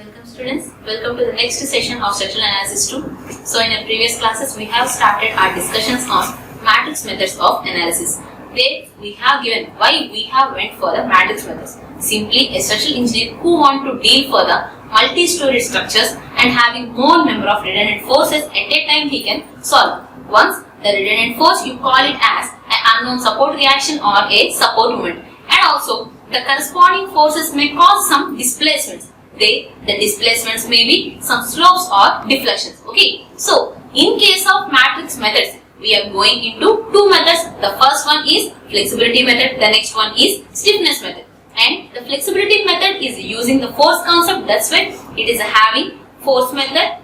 Welcome students, welcome to the next session of structural analysis 2. So in our previous classes we have started our discussions on matrix methods of analysis. There we have given why we have went for the matrix methods. Simply a structural engineer who want to deal for the multi-storied structures and having more number of redundant forces at a time he can solve. Once the redundant force you call it as an unknown support reaction or a support moment, and also the corresponding forces may cause some displacements. The displacements may be some slopes or deflections. Okay. So, in case of matrix methods, we are going into two methods. The first one is flexibility method. The next one is stiffness method. And the flexibility method is using the force concept. That's why it is having force method,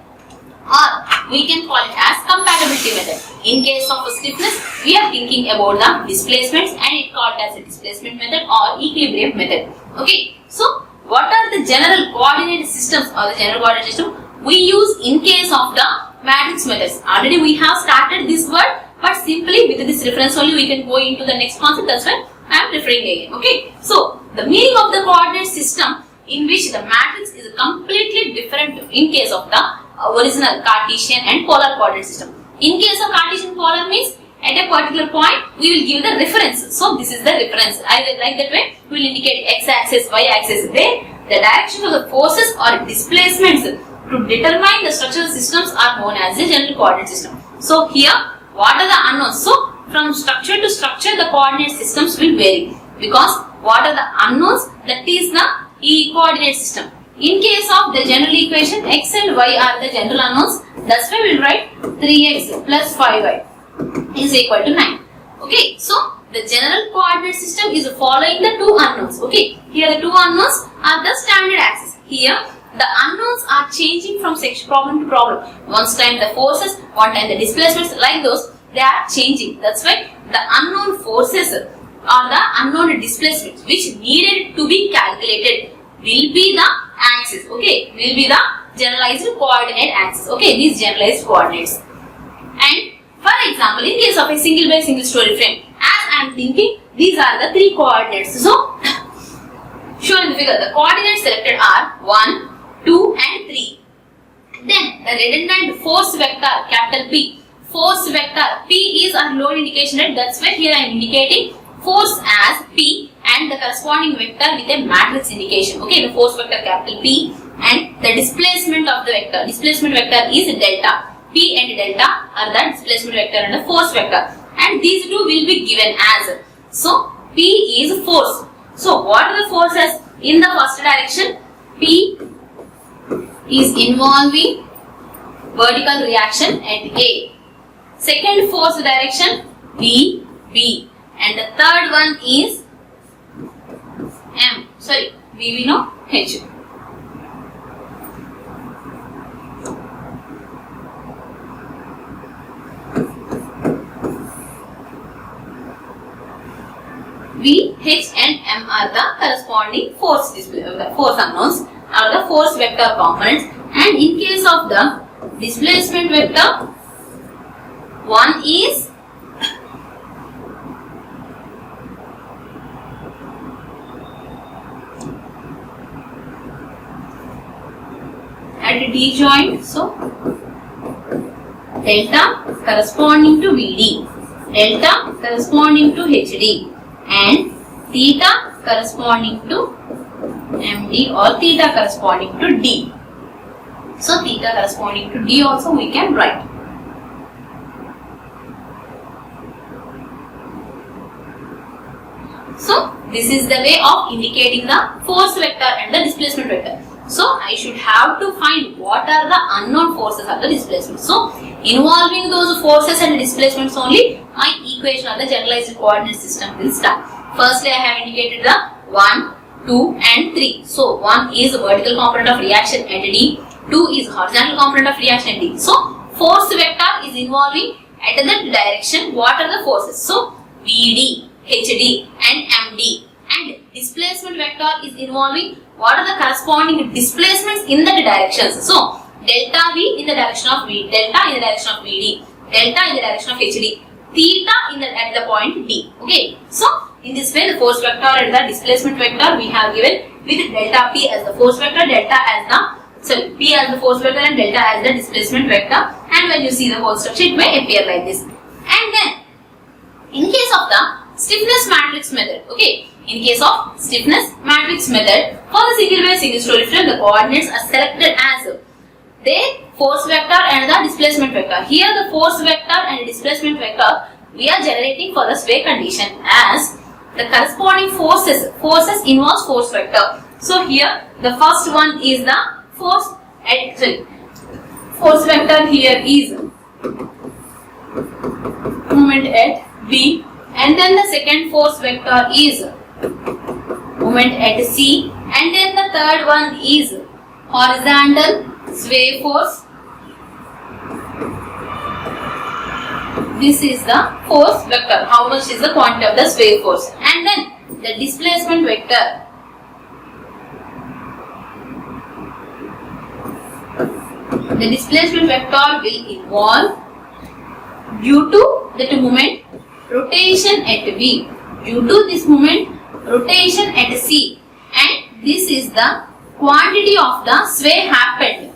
or we can call it as compatibility method. In case of stiffness, we are thinking about the displacements and it called as a displacement method or equilibrium method. Okay. So, what are the general coordinate systems or the general coordinate system we use in case of the matrix methods? Already we have started this word, but simply with this reference only we can go into the next concept. That's why I am referring again. Okay. So, the meaning of the coordinate system in which the matrix is completely different in case of the original Cartesian and polar coordinate system. In case of Cartesian polar means at a particular point we will give the reference. So this is the reference. I will like that way we will indicate x-axis, y-axis. There the direction of the forces or displacements to determine the structural systems are known as the general coordinate system. So here what are the unknowns? So from structure to structure the coordinate systems will vary, because what are the unknowns, that is the coordinate system. In case of the general equation, x and y are the general unknowns. That's why we will write 3x plus 5y is equal to 9. Okay, so the general coordinate system is following the two unknowns. Okay, here the two unknowns are the standard axis. Here the unknowns are changing from problem to problem. One time the forces, one time the displacements, like those they are changing. That's why the unknown forces or the unknown displacements which needed to be calculated will be the axis. Okay, will be the generalized coordinate axis. Okay, these generalized coordinates. And for example, in case of a single by single story frame, as I am thinking, these are the three coordinates. So, shown in the figure, the coordinates selected are 1, 2 and 3. Then, the redundant force vector, capital P. Force vector, P is our load indication, right? That's why here I am indicating force as P and the corresponding vector with a matrix indication. Okay, the force vector capital P and the displacement of the vector. Displacement vector is delta. P and delta are the displacement vector and the force vector, and these two will be given as. So P is force. So what are the forces in the first direction? P is involving vertical reaction at A. Second force direction B, and the third one is M. Sorry, B we know H. V, H and M are the corresponding force unknowns or the force vector components, and in case of the displacement vector, one is at D joint, so delta corresponding to VD, delta corresponding to HD, and theta corresponding to MD or theta corresponding to D. So theta corresponding to D also we can write. So this is the way of indicating the force vector and the displacement vector. So I should have to find what are the unknown forces or the displacements. So involving those forces and displacements only, my equation or the generalized coordinate system will start. Firstly, I have indicated the 1, 2 and 3. So 1 is vertical component of reaction at D, 2 is horizontal component of reaction at D. So force vector is involving at the direction what are the forces. So VD, HD and MD, and displacement vector is involving what are the corresponding displacements in the directions. So delta V in the direction of V, delta in the direction of VD, delta in the direction of HD, theta at the point D. Okay. So in this way the force vector and the displacement vector we have given with delta P as the force vector, delta as the So P as the force vector and delta as the displacement vector, and when you see the whole structure, it may appear like this. And then, in case of the stiffness matrix method, okay, in case of stiffness matrix method, for the single wave single story frame, the coordinates are selected as their force vector and the displacement vector. Here the force vector and displacement vector we are generating for the sway condition, as the corresponding forces involves force vector. So here the first one is the force vector here is moment at B, and then the second force vector is moment at C, and then the third one is horizontal sway force. This is the force vector. How much is the quantity of the sway force? And then the displacement vector. The displacement vector will involve due to that moment rotation at B, due to this moment rotation at C, and this is the quantity of the sway happened.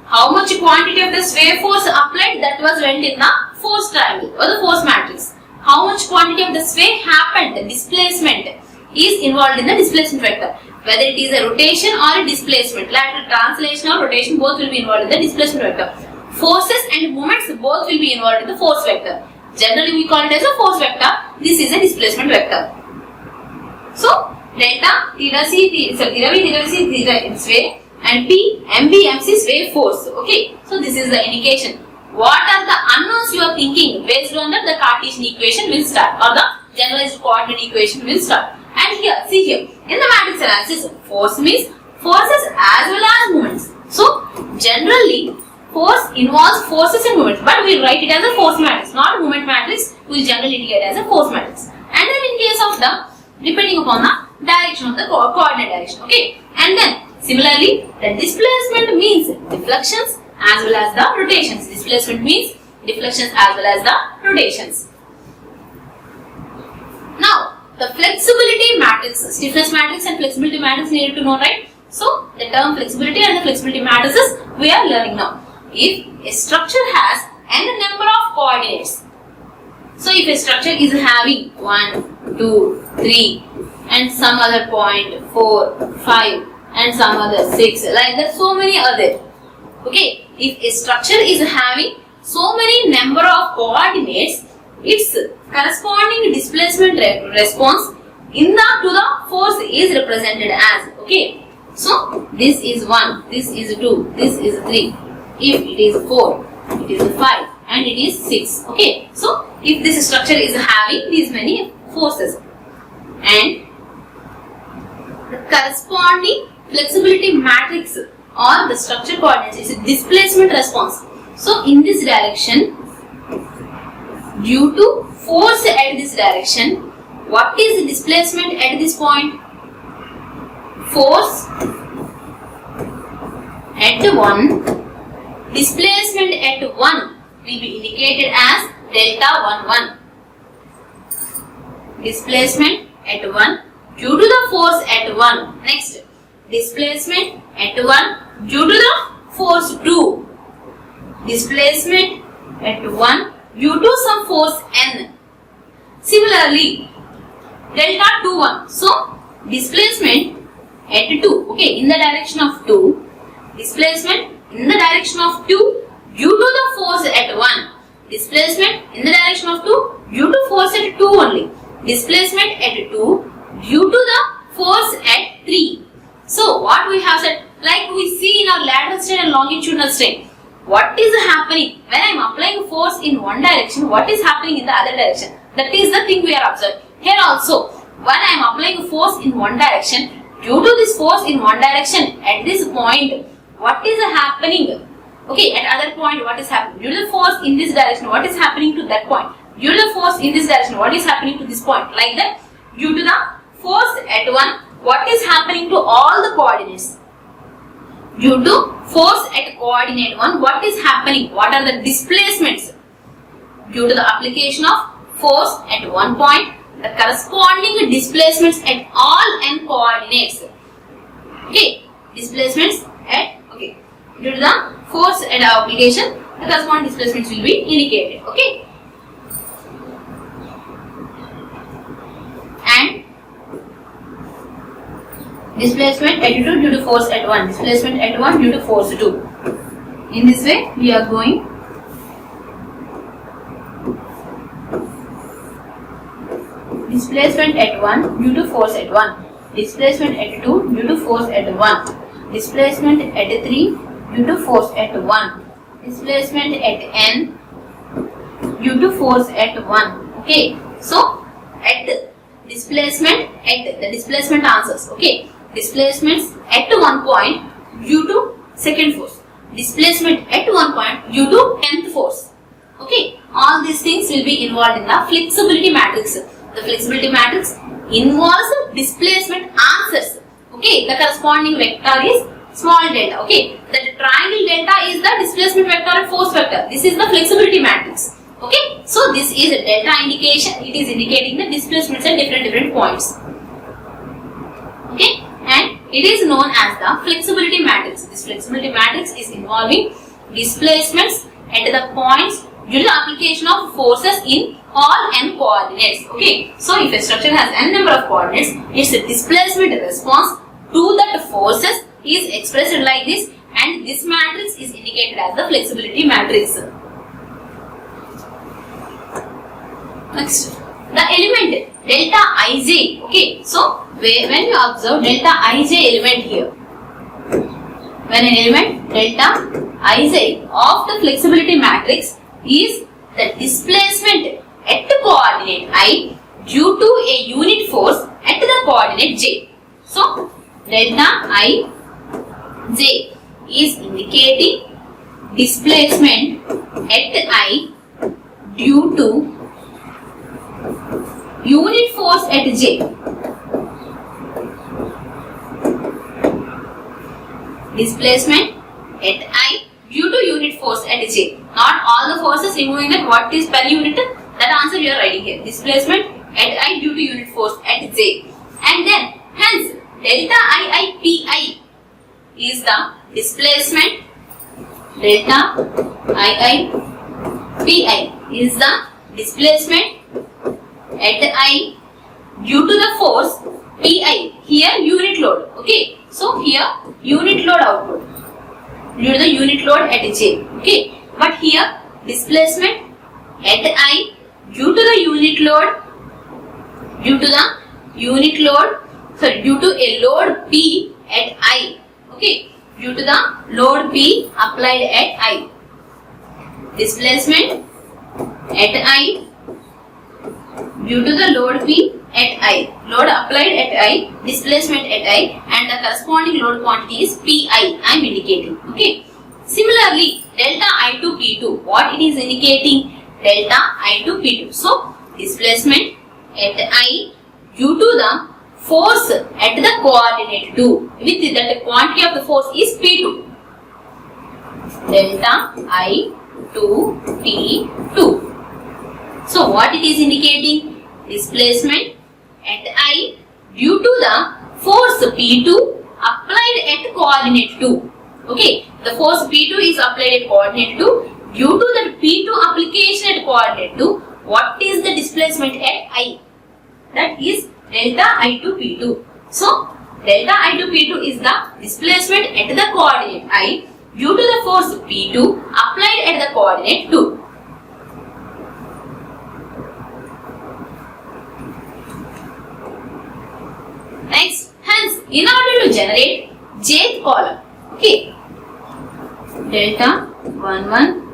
How much quantity of the sway force applied, that was went in the force triangle or the force matrix. How much quantity of the sway happened, the displacement is involved in the displacement vector. Whether it is a rotation or a displacement, lateral translation or rotation, both will be involved in the displacement vector. Forces and moments both will be involved in the force vector. Generally we call it as a force vector. This is a displacement vector. So delta theta c theta v theta c theta sway, and P mb mc sway force. Okay, so this is the indication. What are the unknowns you are thinking? Based on that, the Cartesian equation will start, or the generalized coordinate equation will start. And here, see here, in the matrix analysis, force means forces as well as moments. So generally force involves forces and moments, but we write it as a force matrix, not a moment matrix. We will generally indicate as a force matrix. And then in case of the, depending upon the direction of the coordinate direction, okay. And then similarly, the displacement means deflections as well as the rotations. Displacement means deflections as well as the rotations. Now, the flexibility matrix, stiffness matrix and flexibility matrix needed to know, right? So, the term flexibility and the flexibility matrices we are learning now. If a structure has n number of coordinates, so if a structure is having 1, 2, 3 and some other point 4, 5 and some other 6, like that, so many other. Okay, if a structure is having so many number of coordinates, its corresponding displacement response to the force is represented as, okay. So this is 1, this is 2, this is 3. If it is 4, it is 5 and it is 6. Okay, so if this structure is having these many forces, and the corresponding flexibility matrix or the structure coordinates is a displacement response. So in this direction, due to force at this direction, what is the displacement at this point? Force at 1, displacement at 1 will be indicated as delta 1, 1. Displacement at 1 due to the force at 1. Next, displacement at 1 due to the force 2. Displacement at 1 due to some force n. Similarly, delta 2, 1. So, displacement at 2, okay, in the direction of 2. Displacement in the direction of 2 due to the force at 1. Displacement in the direction of 2 due to force at 2 only. Displacement at 2 due to the force at 3. So, what we have said, like we see in our lateral strain and longitudinal strain, what is happening when I am applying force in one direction, what is happening in the other direction? That is the thing we are observing. Here also, when I am applying force in one direction, due to this force in one direction, at this point, what is happening? Okay, at other point, what is happening? Due to the force in this direction, what is happening to that point? Due to the force in this direction, what is happening to this point? Like that, due to the force at 1, what is happening to all the coordinates? Due to force at coordinate 1, what is happening? What are the displacements? Due to the application of force at one point, the corresponding displacements at all n coordinates. Okay, displacements at, okay, due to the force and application, the corresponding displacements will be indicated. Okay. And displacement at 2 due to force at 1, displacement at 1 due to force 2. In this way, we are going displacement at 1 due to force at 1, displacement at 2 due to force at 1, displacement at 3 due to force at 1, displacement at n due to force at 1. Okay, so at the displacement at the displacement answers. Okay, displacements at one point due to second force, displacement at one point due to nth force. Okay, all these things will be involved in the flexibility matrix. The flexibility matrix involves displacement answers. Okay, the corresponding vector is small delta. Okay, the triangle delta is the displacement vector and force vector. This is the flexibility matrix. Okay, so this is a delta indication. It is indicating the displacements at different points. Okay, and it is known as the flexibility matrix. This flexibility matrix is involving displacements at the points due to the application of forces in all n coordinates. Okay, so if a structure has n number of coordinates, its displacement response to that forces is expressed like this, and this matrix is indicated as the flexibility matrix. Next, the element delta ij. Okay, so when you observe delta ij element here, when an element delta ij of the flexibility matrix is the displacement at the coordinate I due to a unit force at the coordinate j. So delta I j is indicating displacement at I due to unit force at j. Displacement at I due to unit force at j. Not all the forces, removing that what is per unit, that answer we are writing here. Displacement at I due to unit force at j. And then hence delta I pi is the displacement, delta I pi is the displacement at I due to the force pi, here unit load. Okay, so here unit load output due to the unit load at j. Okay, but here displacement at I due to the unit load, due to a load p at I. Okay, due to the load p applied at I. Displacement at I due to the load p at I, load applied at I, displacement at I, and the corresponding load quantity is pi. I am indicating. Okay. Similarly, delta I to P2, what it is indicating? Delta I to P2. So displacement at I due to the force at the coordinate 2, with that the quantity of the force is P2. Delta I to P2. So what it is indicating? Displacement at I due to the force P2 applied at coordinate 2. Okay, the force P2 is applied at coordinate 2. Due to that P2 application at coordinate 2, what is the displacement at I? That is delta I to P2. So delta I to P2 is the displacement at the coordinate I due to the force P2 applied at the coordinate 2. Next, hence, in order to generate jth column, okay, delta 1 1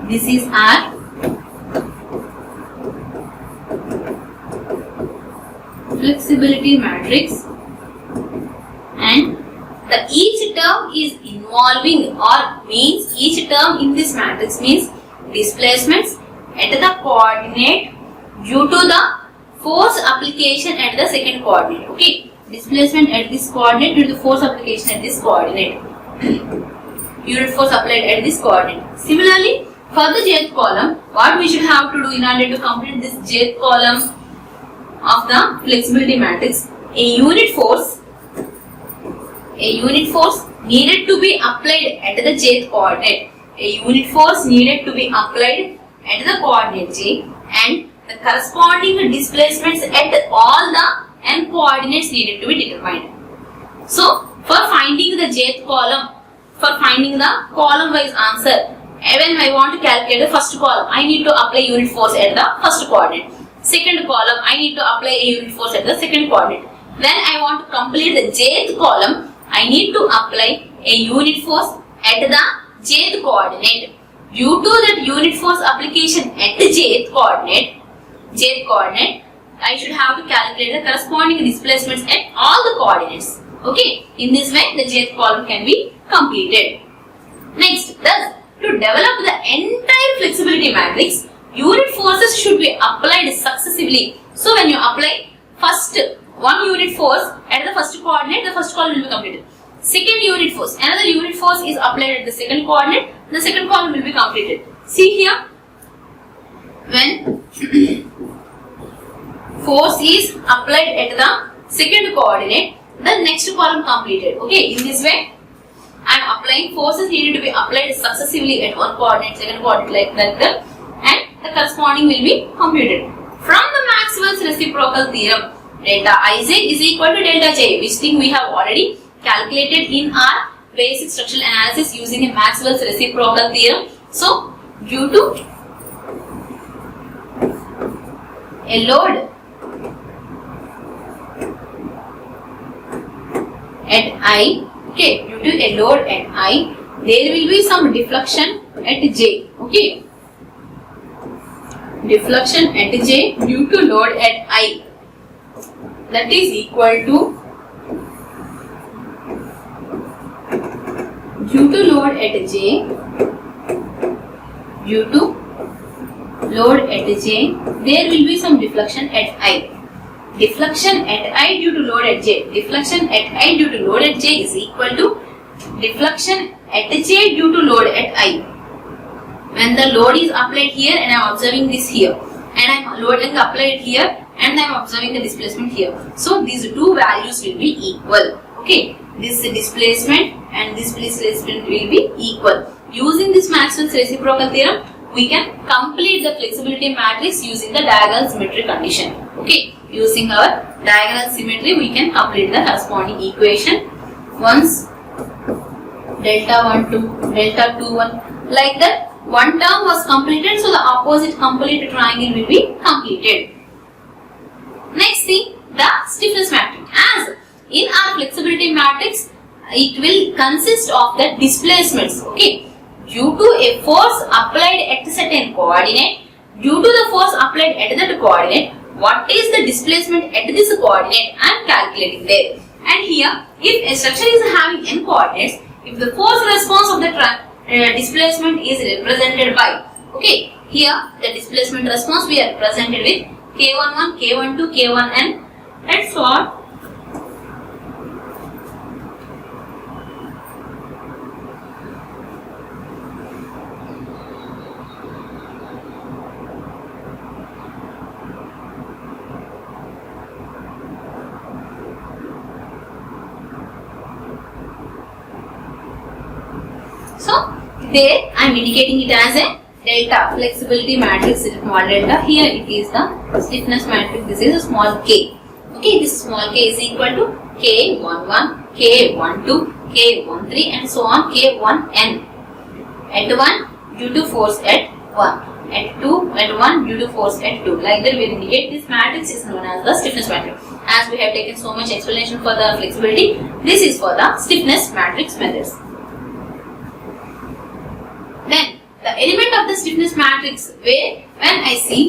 This is our flexibility matrix, and the each term is involving or means each term in this matrix means displacements at the coordinate due to the force application at the second coordinate. Okay, displacement at this coordinate due to the force application at this coordinate. Unit force applied at this coordinate. Similarly, for the jth column, what we should have to do in order to complete this jth column of the flexibility matrix, a unit force needed to be applied at the jth coordinate. A unit force needed to be applied at the coordinate j, and the corresponding displacements at all the n coordinates needed to be determined. So, for finding the jth column, for finding the column wise answer, when I want to calculate the first column, I need to apply unit force at the first coordinate. Second column, I need to apply a unit force at the second coordinate. When I want to complete the jth column, I need to apply a unit force at the jth coordinate. Due to that unit force application at the jth coordinate, I should have to calculate the corresponding displacements at all the coordinates. Okay, in this way the jth column can be completed. Next, thus, to develop the entire flexibility matrix, unit forces should be applied successively. So, when you apply first one unit force at the first coordinate, the first column will be completed. Second unit force, another unit force is applied at the second coordinate, the second column will be completed. See here, when force is applied at the second coordinate, the next column completed. Okay, in this way, I am applying forces needed to be applied successively at one coordinate, second coordinate, like that, and the corresponding will be computed. From the Maxwell's reciprocal theorem, delta Iz is equal to delta J, which thing we have already calculated in our basic structural analysis using a Maxwell's reciprocal theorem. So, due to a load at I, okay, due to a load at I, there will be some deflection at J, okay, deflection at J due to load at I, that is equal to, due to load at J, due to load at J, there will be some deflection at I. Deflection at I due to load at J. Deflection at I due to load at J is equal to deflection at J due to load at I. When the load is applied here and I am observing this here, and I am loading applied here and I am observing the displacement here. So these two values will be equal. Okay, this displacement and this displacement will be equal. Using this Maxwell's reciprocal theorem, we can complete the flexibility matrix using the diagonal symmetry condition. Okay, using our diagonal symmetry, we can complete the corresponding equation. Once delta 1 2, delta 2 1, like that, one term was completed, so the opposite complete triangle will be completed. Next thing, the stiffness matrix. As in our flexibility matrix, it will consist of the displacements. Okay, due to a force applied at a certain coordinate, due to the force applied at that coordinate, what is the displacement at this coordinate? I am calculating there. And here, if a structure is having n coordinates, if the force response of the displacement is represented by, okay, here the displacement response we are represented with K11, K12, K1n, and so on. So, there I am indicating it as a delta, flexibility matrix, small delta. Here it is the stiffness matrix, this is a small k. Okay, this small k is equal to K11, K12, K13 and so on, K1n. At 1 due to force at 1, at 2, at 1 due to force at 2. Like that we indicate this matrix is known as the stiffness matrix. As we have taken so much explanation for the flexibility, this is for the stiffness matrix methods. Then, the element of the stiffness matrix, where when I see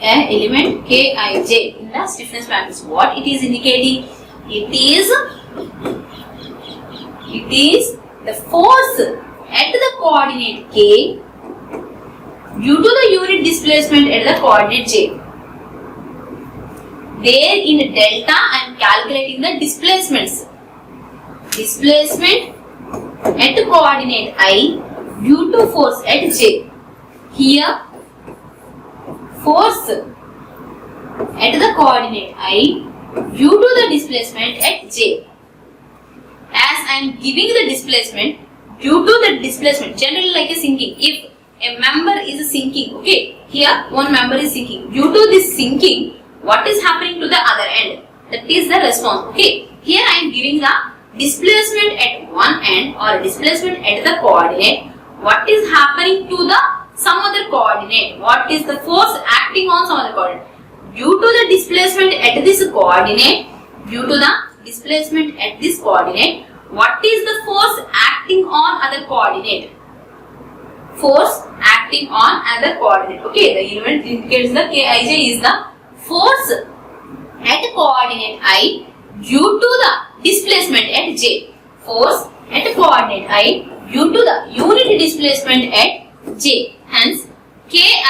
an element Kij in the stiffness matrix, what it is indicating? It is the force at the coordinate K due to the unit displacement at the coordinate J. There in delta I am calculating the displacements. Displacement at coordinate I due to force at J. Here force at the coordinate I due to the displacement at J. As I am giving the displacement due to the displacement, generally like a sinking. If a member is sinking, okay, here one member is sinking. Due to this sinking, what is happening to the other end? That is the response. Okay, here I am giving the displacement at one end or displacement at the coordinate. What is happening to the some other coordinate? What is the force acting on some other coordinate? Due to the displacement at this coordinate, due to the displacement at this coordinate, what is the force acting on other coordinate? Force acting on other coordinate. Okay, the element indicates the Kij is the force at coordinate I due to the displacement at J. Force at coordinate I due to the unit displacement at J. Hence, Kii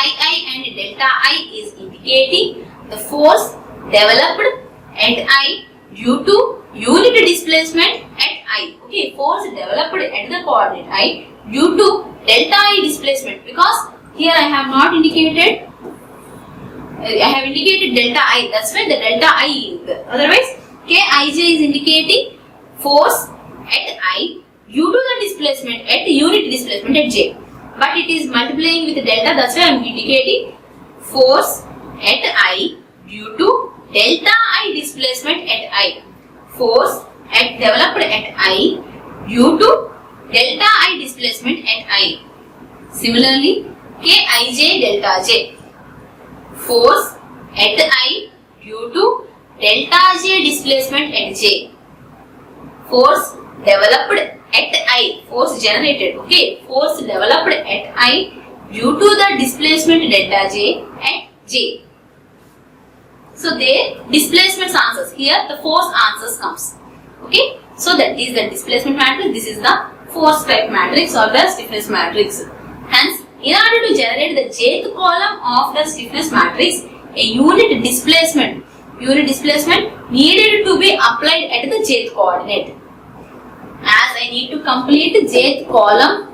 and delta I is indicating the force developed at I due to unit displacement at I. Okay, force developed at the coordinate I due to delta I displacement, because here I have not indicated, I have indicated delta I, that's why the delta I is there. Otherwise, Kij is indicating force at I due to the displacement at unit displacement at J. But it is multiplying with delta, that's why I am indicating force at I due to delta I displacement at I. Force at developed at I due to delta I displacement at I. Similarly, Kij delta J. Force at I due to delta J displacement at J. Force developed at I, force generated, okay, force developed at I due to the displacement delta J at J. So there displacement answers, here the force answers comes, okay. So that is the displacement matrix, this is the force type matrix or the stiffness matrix. Hence, in order to generate the jth column of the stiffness matrix, a unit displacement needed to be applied at the jth coordinate. As I need to complete the jth column,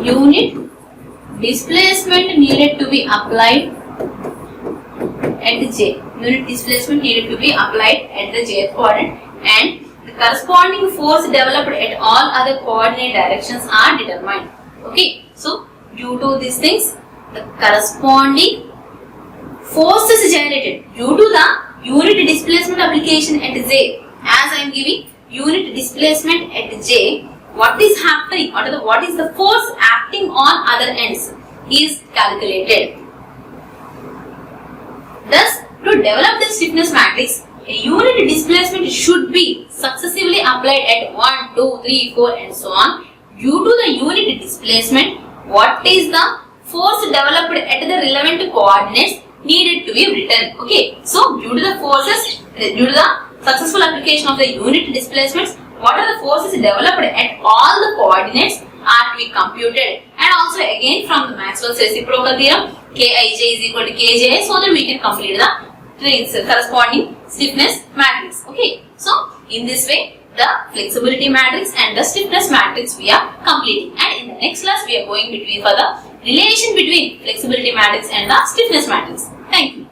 unit displacement needed to be applied at J. Unit displacement needed to be applied at the jth coordinate, and the corresponding force developed at all other coordinate directions are determined. Okay, so due to these things, the corresponding forces generated due to the unit displacement application at J. As I am giving unit displacement at J, what is happening? What is the force acting on other ends is calculated. Thus, to develop the stiffness matrix, a unit displacement should be successively applied at 1, 2, 3, 4 and so on. Due to the unit displacement, what is the force developed at the relevant coordinates needed to be written. Okay, so due to the forces, due to the successful application of the unit displacements, what are the forces developed at all the coordinates are to be computed, and also again from the Maxwell's reciprocal theorem, Kij is equal to Kji, so that we can complete the corresponding stiffness matrix. Okay, so in this way the flexibility matrix and the stiffness matrix we are completing, and in the next class we are going for the relation between flexibility matrix and the stiffness matrix. Thank you.